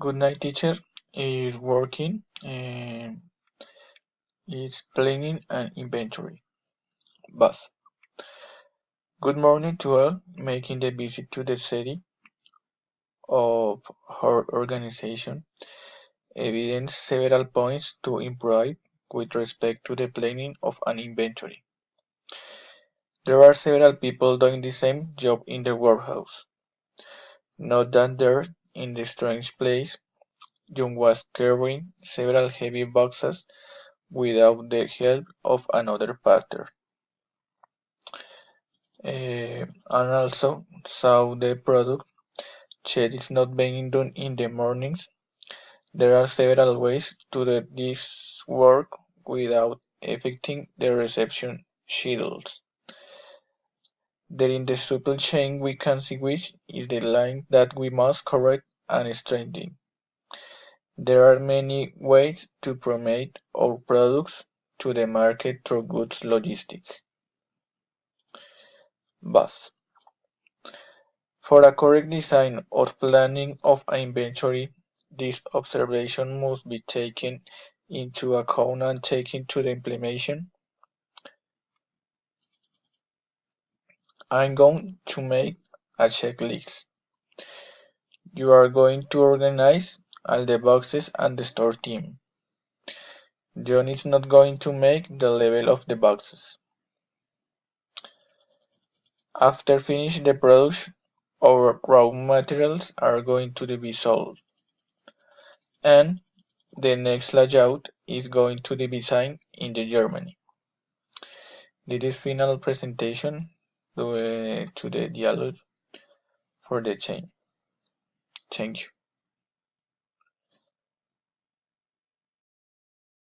Good night, teacher. Is working and is planning an inventory. Both. Good morning to all making the visit to the city of her organization. Evidence several points to improve with respect to the planning of an inventory. There are several people doing the same job in the warehouse. Note that there, in the strange place, John was carrying several heavy boxes without the help of another pattern. And also saw the product check is not being done in the mornings. There are several ways to do this work without affecting the reception schedules. There in the supply chain we can see which is the line that we must correct and strengthen. There are many ways to promote our products to the market through good logistics. But for a correct design or planning of an inventory, this observation must be taken into account and taken to the implementation. I'm going to make a checklist. You are going to organize all the boxes and the store team. John is not going to make the label of the boxes. After finish the production, our raw materials are going to be sold, and the next layout is going to be designed in Germany. This is final presentation to the dialogue for the change. Thank you.